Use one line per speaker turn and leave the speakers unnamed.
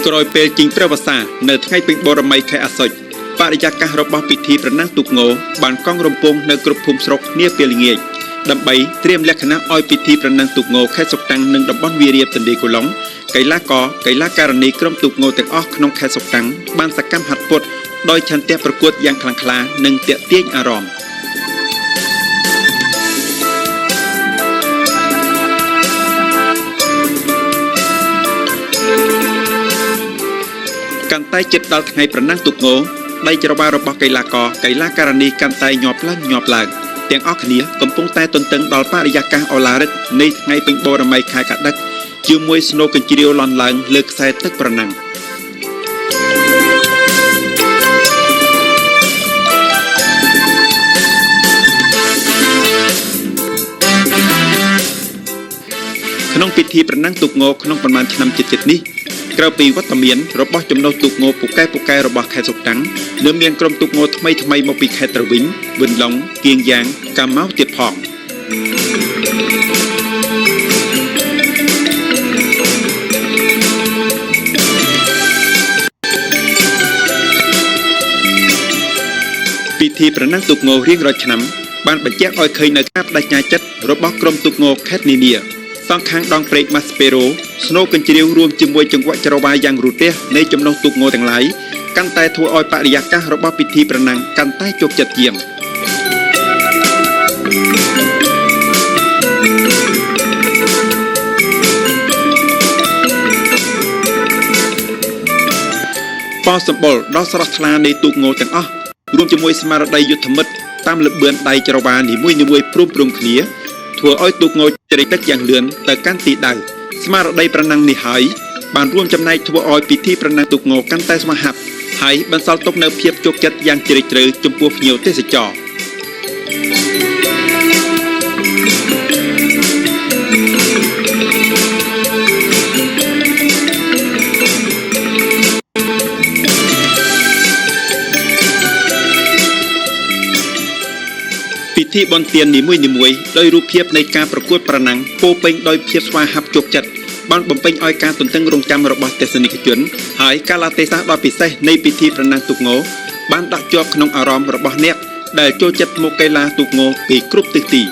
ក្រោយពេលជីងព្រះវស្សានៅថ្ងៃពេញបូរមីខែអាសត់បរិយាកាសរបស់ពិធីប្រណាំងទូកងបានកង់រំពងនៅគ្រប់ភូមិស្រុកនាពេលល្ងាចដើម្បីត្រៀមលក្ខណៈឲ្យពិធីប្រណាំងទូកងខេត្តសុកតាំងនិងតំបន់វារីទន្លេកូឡុងកីឡាករកីឡាការិនីក្រុមទូកងទាំងអស់ក្នុងខេត្តសុកតាំងបានសកម្មហាត់ពត់ដោយឆន្ទៈប្រកួតយ៉ាងខ្លាំងក្លានិងទាក់ទាញអារម្មណ៍កាន់តែជិតដល់ថ្ងៃប្រណាំងទូកងដៃច្រវារបស់កីឡាករកីឡាការិនីកាន់តែញាប់ឡើងទាំងអស់គ្នាកំពុងតែទន្ទឹងដល់បរិយាកាសអូឡារិតនៃថ្ងៃពេញបូរមីខែកដឹកជាមួយស្នូកញ្ជ្រៀវលាន់ឡើងលើខ្សែទឹកប្រណាំងក្នុងពិធីប្រណាំងទូកងក្នុងប្រមាណឆ្នាំជិតនេះក្រៅពីវត្តមានរបស់ចំណុះទូកងពូកែរបស់ខេត្តសុកតាំងនៅមានក្រុមទូកងថ្មីមកពីខេត្តត្រវិញវិនឡុងគៀងយ៉ាងកាម៉ៅទៀតផងពិធីប្រណាំងទូកងរៀងរាល់ឆ្នាំបានបញ្ជាក់ឲ្យឃើញនៅការបដិញ្ញាចិត្តរបស់ក្រុមទូកងខេត្តនានាសងខាងដងព្រែកម៉ាស្ពេរ៉ូស្នូកញ្ជ្រៀវរួមជាមួយចង្វាក់ច្រវាយ៉ាងរទេះនៃចំណុះទូកងទាំងឡាយកាន់តែធ្វើឲ្យបរិយាកាសរបស់ពិធីប្រណាំងកាន់តែជោគជ័យជាងបោះសម្បុរដ៏ស្រស់ថ្លានៃទូកងទាំងអស់រួមជាមួយស្មារតីយុទ្ធមិត្តតាមលបឿនដៃច្រវានីមួយព្រមគ្នាធ្វើឲ្យទូកងជ្រែកទឹកយ៉ាងលឿនទៅកាន់ទីដៅស្មារតីប្រណាំងនេះហើយបានរួមចំណែកធ្វើឲ្យពិធីប្រណាំងទូកងកាន់តែស្វាហាប់ហើយបន្សល់ទុកនូវភាពជោគជ័យយ៉ាងជ្រាលជ្រៅចំពោះភ្ញៀវទេសចរពិធីបុណ្យទាននីមួយដោយរូបភាពនៃការប្រកួតប្រណាំងពោពេញដោយភាពស្វាហាប់ជោគជ័យបានបំពេញឲ្យការទន្ទឹងរង់ចាំរបស់ទស្សនិកជនហើយកាលៈទេសៈដ៏ពិសេសនៃពិធីប្រណាំងទូកងបានដាក់ជាប់ក្នុងអារម្មណ៍របស់អ្នកដែលចូលចិត្តមកកីឡាទូកងពីគ្រប់ទិសទី